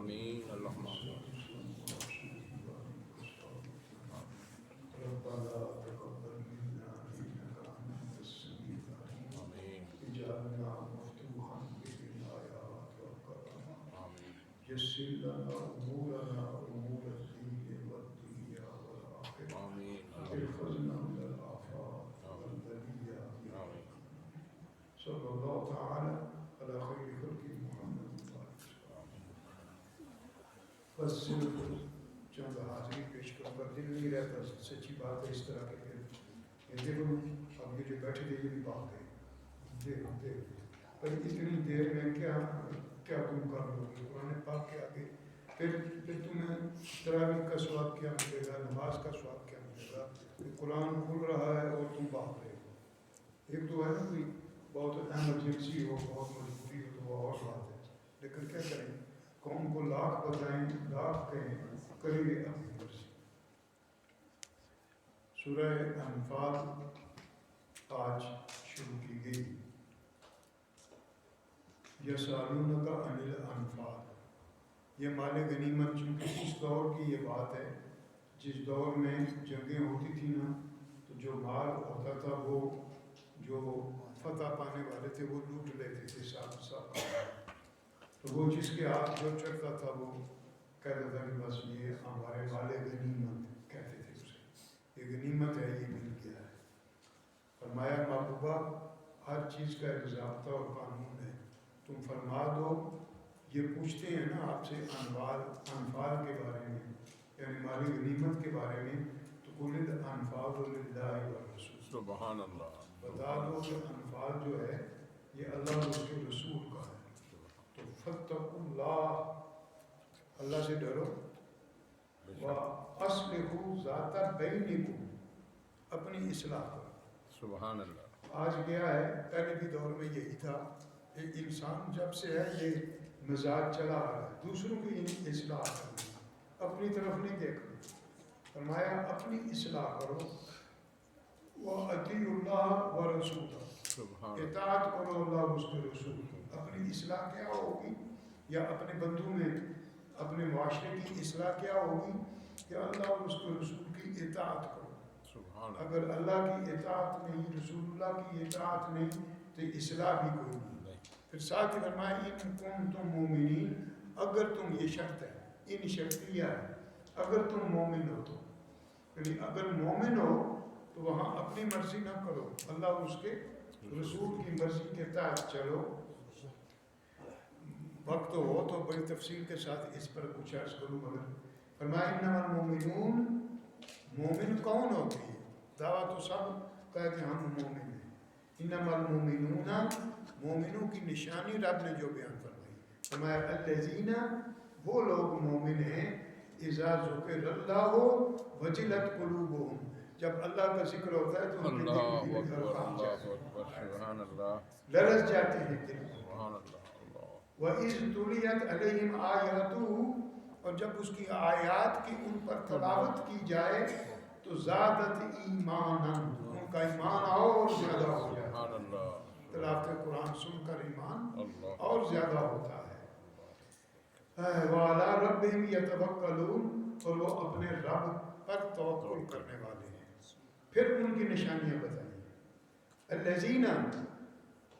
آمین اللہم آمین. ربنا تقبل منا انك انت السميع العليم آمین اجعلنا مفتوحا بالآيات والكرم آمین يسر لنا امورنا امور الدين والدنيا والاخره آمین احفظنا من الآفات والبليات آمین. صلى الله تعالى على خير خلق محمد بس صرف چند حاضری پیش کروں گا. دل نہیں رہتا سچی بات ہے اس طرح کے یہ دیکھو اب یہ جو بیٹھے تھے یہ بھی بات ہے دیکھو پر اتنی دیر میں کیا تم کر لو گے قرآن پاک کے آگے پھر تمہیں تراویح کا ثواب کیا ملے گا, نماز کا ثواب کیا ملے گا. قرآن کھل رہا ہے اور تم بات رہے ہو. ایک تو ہے نا کوئی بہت ایمرجنسی ہو بہت مجبوری ہو تو وہ اور بات ہے, لیکن کیا کریں قوم کو لاکھ بتائیں لاکھ کہیں کریے اپنی مرضی. سورہ انفال آج شروع کی گئی. یسالونک عن الانفال, یہ مال غنیمت چونکہ اس دور کی یہ بات ہے جس دور میں جنگیں ہوتی تھیں نا, تو جو مال ہوتا تھا وہ جو فتح پانے والے تھے وہ لوٹ لیتے تھے ساتھ. تو وہ جس کے ہاتھ جو چڑھتا تھا وہ کہتا تھا کہ بس یہ ہمارے مال غنیمت کہتے تھے اسے, یہ غنیمت ہے یہ مل گیا ہے. فرمایا محبوبہ ہر چیز کا ایک ضابطہ اور قانون ہے, تم فرما دو. یہ پوچھتے ہیں نا آپ سے انفال کے بارے میں یعنی مال غنیمت کے بارے میں, تو قل الانفال للہ والرسول, سبحان اللہ. بتا دو کہ انفال جو ہے یہ اللہ اور اس کے رسول کا ہے. تو فاتقوا اللہ, اللہ سے ڈرو. وَأَصْلِحُوا ذَاتَ بَيْنِكُمْ, اپنی اصلاح کرو. سبحان اللہ. آج کیا ہے پہلے بھی دور میں یہی تھا, ایک انسان جب سے ہے یہ مزاج چلا آ رہا ہے دوسروں کی اصلاح کرنا, اپنی طرف نہیں دیکھنا. فرمایا اپنی اصلاح کرو. وَأَطِيعُوا اللَّهَ وَرَسُولَهُ, اطاعت کرو اللہ اور اس کے رسول کی. اپنی اصلاح کیا ہوگی, یا اپنے بندوں میں اپنے معاشرے کی اصلاح کیا ہوگی, کہ اللہ اور اس کے رسول کی اطاعت کرو. اگر اللہ کی اطاعت نہیں, رسول اللہ کی اطاعت نہیں, تو اصلاح بھی کوئی نہیں. پھر ساتھ ہی فرمایا ان کنتم مومنین, اگر تم, یہ شرط ہے, ان شرطیہ ہے, اگر تم مومن ہو تو, یعنی اگر مومن ہو تو وہاں اپنی مرضی نہ کرو, اللہ اور اس کے رسول کی مرضی کے تحت چلو. وقت ہو تو بڑی تفصیل کے ساتھ اس پر کچھ عرض کروں, مگر فرمایا انما المومنون, مومن کون ہوتی ہے؟ دعویٰ تو سب کہا کہ ہم مومن ہیں. انما المومنون, مومنوں کی نشانی رب نے جو بیان فرمائی, فرمایا الذین, وہ لوگ مومن ہیں, اذا ذکر اللہ وجلت قلوبہم, جب اللہ کا ذکر ہوتا ہے تو ان کے دل سبحان اللہ. لرز جاتے ہیں دل. سبحان اللہ. وَإِذْ تُلِيَتْ عَلَيْهِمْ آيَاتُهُ, اور جب اس کی آیات کی ان پر تلاوت کی جائے تو زادت ایمانا, ان کا ایمان اور زیادہ ہو جاتا ہے. تلاوت قرآن سن کر ایمان اور زیادہ ہوتا ہے. وَعَلَىٰ رَبِّهِمْ يَتَوَكَّلُونَ, اور وہ اپنے رب پر توکل کرنے والے ہیں. پھر ان کی نشانیاں بتائیں. الذین,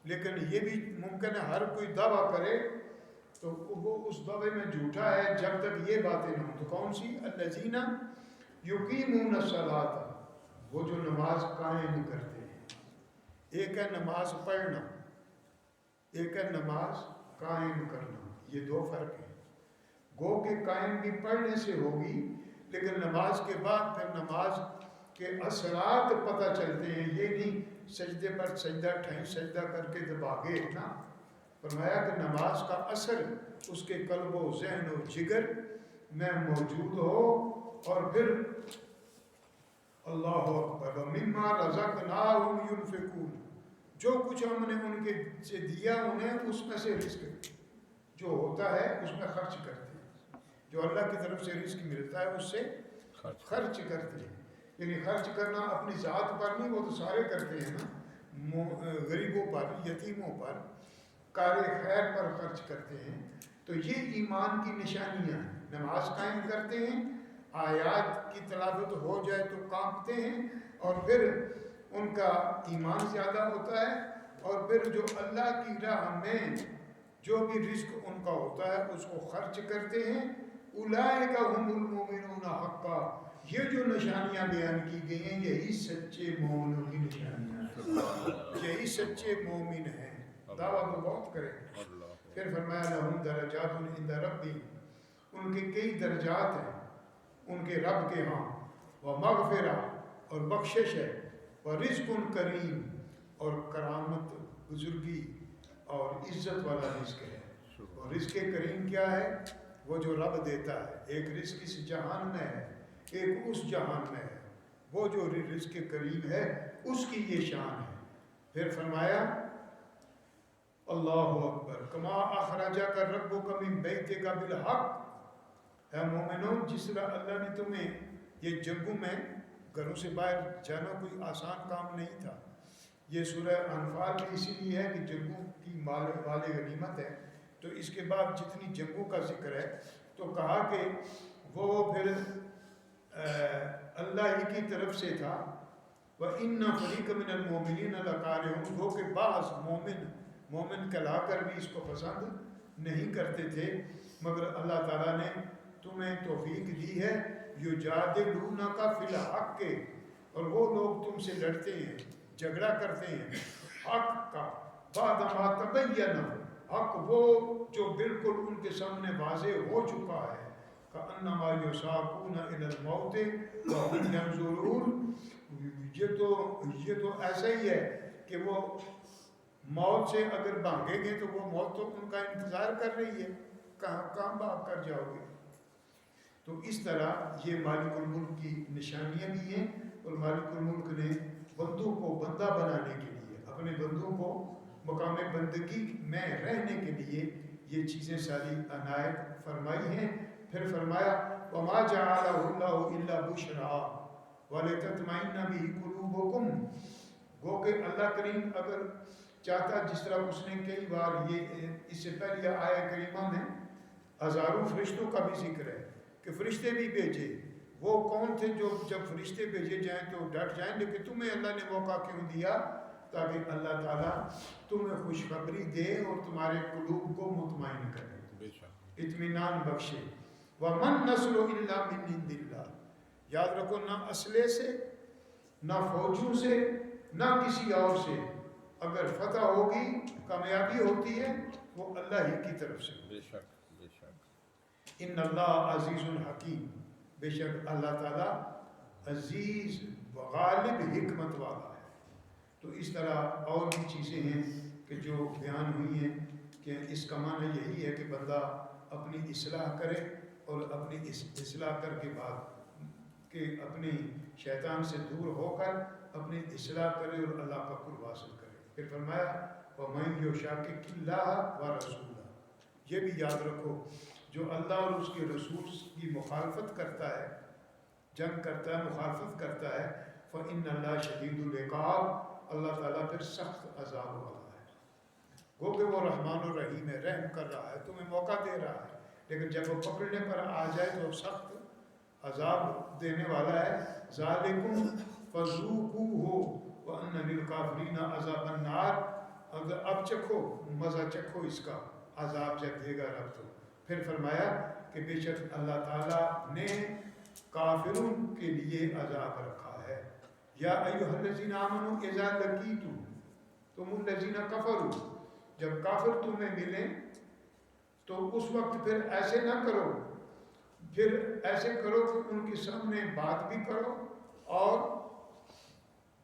لیکن یہ بھی ممکن ہے ہر کوئی دعویٰ کرے تو وہ اس دعوے میں جھوٹا ہے جب تک یہ باتیں نہ ہوں. تو کون سی؟ الذین یقیمون الصلاۃ, وہ جو نماز قائم کرتے ہیں. ایک ہے نماز پڑھنا, ایک ہے نماز قائم کرنا, یہ دو فرق ہیں. گو کہ قائم بھی پڑھنے سے ہوگی, لیکن نماز کے بعد پھر نماز کے اثرات پتہ چلتے ہیں. یہ نہیں سجدے پر سجدہ ٹھائیں سجدہ کر کے دباگے نا. فرمایا کہ نماز کا اثر اس کے قلب و ذہن و جگر میں موجود ہو, اور پھر اللہ اکبر مما رزقناہم ینفقون, جو کچھ ہم نے ان کے سے دیا انہیں اس میں سے رزق جو ہوتا ہے اس میں خرچ کرتے ہیں. جو اللہ کی طرف سے رزق ملتا ہے اس سے خرچ کرتے ہیں. یعنی خرچ کرنا اپنی ذات پر نہیں, وہ تو سارے کرتے ہیں نا, غریبوں پر, یتیموں پر, کار خیر پر خرچ کرتے ہیں. تو یہ ایمان کی نشانیاں ہیں. نماز قائم کرتے ہیں، آیات کی تلاوت ہو جائے تو کانپتے ہیں، اور پھر ان کا ایمان زیادہ ہوتا ہے، اور پھر جو اللہ کی راہ میں جو بھی رزق ان کا ہوتا ہے اس کو خرچ کرتے ہیں. اولئک هم المؤمنون حقا، یہ جو نشانیاں بیان کی گئی ہیں یہی سچے مومنوں کی نشانیاں ہیں، یہی سچے مومن ہیں. دعویٰ تو بہت کریں. پھر فرمایا لہم درجات عند ربہم، ان کے کئی درجات ہیں ان کے رب کے ہاں. ومغفرہ، اور بخشش ہے. ورزق کریم، اور کرامت، بزرگی اور عزت والا رزق ہے. اور رزق کریم کیا ہے؟ وہ جو رب دیتا ہے. ایک رزق اس جہان میں ہے، ایک اس جہان میں ہے. وہ جو رزق کریم ہے اس کی یہ شان ہے. پھر فرمایا اللہ اکبر، کما اخرجک ربک من بیتک بالحق. اے مومنو، جس طرح اللہ نے تمہیں، یہ جنگوں میں گھروں سے باہر جانا کوئی آسان کام نہیں تھا. یہ سورہ انفال میں اسی لیے ہے کہ جنگوں کی مال غنیمت ہے. تو اس کے بعد جتنی جنگوں کا ذکر ہے تو کہا کہ وہ پھر اللہ ہی کی طرف سے تھا. وَإِنَّ فَرِيقًا مِنَ الْمُؤْمِنِينَ لَكَارِهُونَ، وہ کہ بعض مومن کہلا کر بھی اس کو پسند نہیں کرتے تھے، مگر اللہ تعالیٰ نے تمہیں توفیق دی ہے. یجادلونک فی الحق، اور وہ لوگ تم سے لڑتے ہیں، جھگڑا کرتے ہیں حق کا. بعد ما تبین، حق وہ جو بالکل ان کے سامنے واضح ہو چکا ہے. کأنما یساقون الی الموت وهم ینظرون، یہ تو ایسا ہی ہے کہ وہ موت سے اگر بھاگیں گے تو وہ موت تو ان کا انتظار کر رہی ہے، کہاں بھاگ کر جاؤ گے. تو اس طرح یہ مالک الملک کی نشانیاں بھی ہیں. اور مالک الملک نے بندوں کو بندہ بنانے کے لیے، اپنے بندوں کو مقام بندگی میں رہنے کے لیے یہ چیزیں ساری عنایت فرمائی ہیں. پھر فرمایا وما جعلہ اللہ الا بشرا ولتطمئن بہ قلوبکم. گو کہ اللہ کریم اگر چاہتا، جس طرح اس نے کئی بار یہ اس سے پہلے آیہ کریمہ میں ہزاروں فرشتوں کا بھی ذکر ہے کہ فرشتے بھی بھیجے. وہ کون تھے جو جب فرشتے بھیجے جائیں تو ڈٹ جائیں، لیکن تمہیں اللہ نے موقع کیوں دیا؟ تاکہ اللہ تعالیٰ تمہیں خوشخبری دے اور تمہارے قلوب کو مطمئن کرے، اطمینان بخشے. وَمَن نَّصْرُ إِلَّا مِنْ عِندِ اللَّهِ، یاد رکھو نہ اسلحے سے، نہ فوجوں سے، نہ کسی اور سے. اگر فتح ہوگی، کامیابی ہوتی ہے، وہ اللہ ہی کی طرف سے. بے شک بے شک. ان اللہ عزیز الحکیم، بے شک اللہ تعالیٰ عزیز و غالب حکمت والا ہے. تو اس طرح اور بھی چیزیں ہیں کہ جو بیان ہوئی ہیں کہ اس کا معنی یہی ہے کہ بندہ اپنی اصلاح کرے، اور اپنی اصلاح کر کے بعد کہ اپنی شیطان سے دور ہو کر اپنی اصلاح کرے اور اللہ کا قرب حاصل کرے. پھر فرمایا وَمَن یُشَاقِقِ اللَّهَ وَرَسُولَهُ، یہ بھی یاد رکھو جو اللہ اور اس کے رسول کی مخالفت کرتا ہے، جنگ کرتا ہے، مخالفت کرتا ہے، فَإِنَّ اللَّهَ شَدِيدُ الْعِقَابِ، اللہ تعالیٰ پھر سخت عذاب والا ہے. گو کہ وہ رحمان و رحیم ہے، رحم کر رہا ہے، تمہیں موقع دے رہا ہے، لیکن جب وہ پکڑنے پر آ جائے تو سخت عذاب دینے والا ہے. ذَالِكُمْ فَذُوقُوهُ وَأَنَّ لِلْكَافِرِينَ عَذَابَ النَّارِ، اگر اب چکھو، مزہ چکھو اس کا، عذاب جب دے گا رب تو. پھر فرمایا کہ بے شک اللہ تعالیٰ نے کافروں کے لیے عذاب رکھا ہے. یا ایھا الذین آمنوا اذا لقیتم الذین کفروا، جب کافر تمہیں ملیں تو اس وقت پھر ایسے نہ کرو، پھر ایسے کرو کہ ان کے سامنے بات بھی کرو اور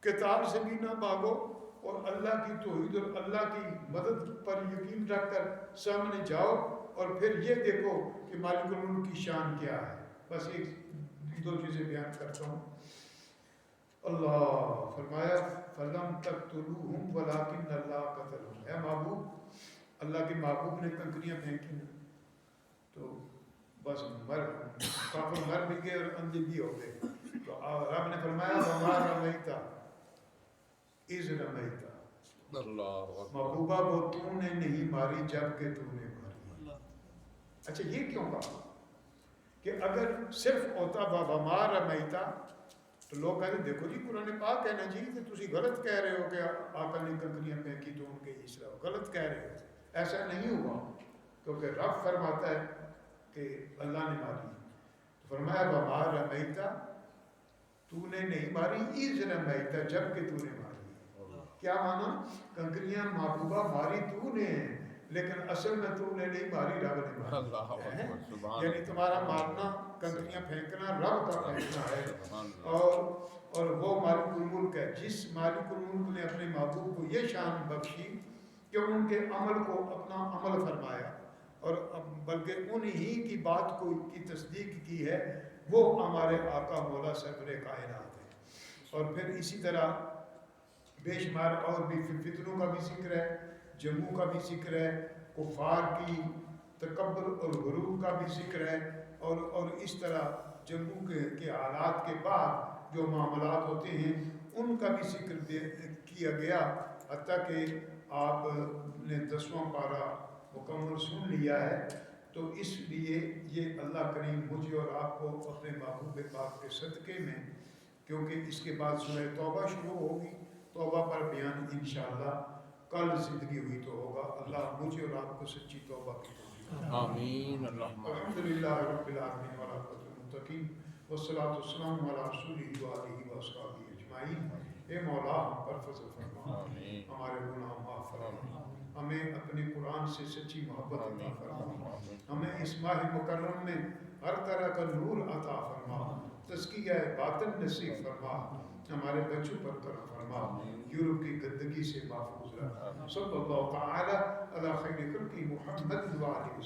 قتال سے بھی نہ بھاگو، اور اللہ کی توحید اور اللہ کی مدد پر یقین رکھ کر سامنے جاؤ، اور پھر یہ دیکھو کہ مالک الملک کی شان کیا ہے. بس ایک دو چیزیں بیان کرتا ہوں. اللہ فرمایا فَلَمْ تَقْتُلُوهُمْ وَلَٰكِنَّ اللَّهَ قَتَلَهُمْ. اے محبوب، اللہ کے محبوب نے کنکریاں پھینکی تو بس کافر مر بھی گئے اور اندھے بھی ہو گئے. تو رب نے فرمایا وَمَا رَمَيْتَ إِذْ رَمَيْتَ، اللہ محبوبہ وہ تو نے نہیں ماری جب کہ تو نے ماری. اچھا یہ کیوں کہا کہ اگر صرف ہوتا وَمَا رَمَيْتَ تو لوگ کہتے دیکھو جی قرآن پاک ہے نا جی تو تسی غلط کہہ رہے ہو کہ آقا نے کنکریاں پھینکی تو ان کے اس طرح غلط کہہ رہے ہو. ایسا نہیں ہوا کیونکہ رب فرماتا ہے کہ اللہ نے ماری. تو فرمایا وَمَا رَمَيْتَ تو نے نہیں ماری اِذْ رَمَيْتَ جب کہ تو نے ماری. کیا مانا کنکریاں محبوبہ ماری تو نے ہیں لیکن اصل میں تو نے نہیں ماری رب نے ماری. اللہ اکبر سبحان یعنی تمہارا مارنا کنکریاں پھینکنا رب کا پھینکنا ہے. سبحان اللہ. اور وہ مالک الملک ہے جس مالک الملک نے اپنے محبوب کو یہ شان بخشی کہ ان کے عمل کو اپنا عمل فرمایا اور بلکہ انہی کی بات کو کی تصدیق کی ہے. وہ ہمارے آقا مولا سرور کائنات ہے. اور پھر اسی طرح بے شمار اور بھی فتنوں کا بھی ذکر ہے, جنگوں کا بھی ذکر ہے, کفار کی تکبر اور غرور کا بھی ذکر ہے, اور اس طرح جنگوں کے حالات کے بعد جو معاملات ہوتے ہیں ان کا بھی ذکر کیا گیا. حتیٰ کہ آپ نے 10واں پارہ مکمل سن لیا ہے. تو اس لیے یہ اللہ کریم مجھے اور آپ کو اپنے محبوب پاک کے صدقے میں, کیونکہ اس کے بعد سورہ توبہ شروع ہوگی, توبہ پر بیان انشاءاللہ کل زندگی ہوئی تو ہوگا. اللہ مجھے اور آپ کو سچی توبہ کی توفیق. آمین. اللہم الحمدللہ رب العالمین والعاقبۃ للمتقین والصلاۃ والسلام علی رسولہ وآلہ وصحبہ اجمعین. اے مولا ہم پر فضل فرما, آمین. ہمارے گناہ معاف فرما, ہمیں اپنے قرآن سے سچی محبت عطا فرما, ہمیں اس ماہ مکرم میں ہر طرح کا نور عطا فرما, تزکیہ باطن نصیب فرما, ہمارے بچوں پر کرم فرما, یورپ کی گندگی سے محفوظ رکھ. صلی اللہ تعالی علی خیر خلقہ محمد وآلہ وسلم.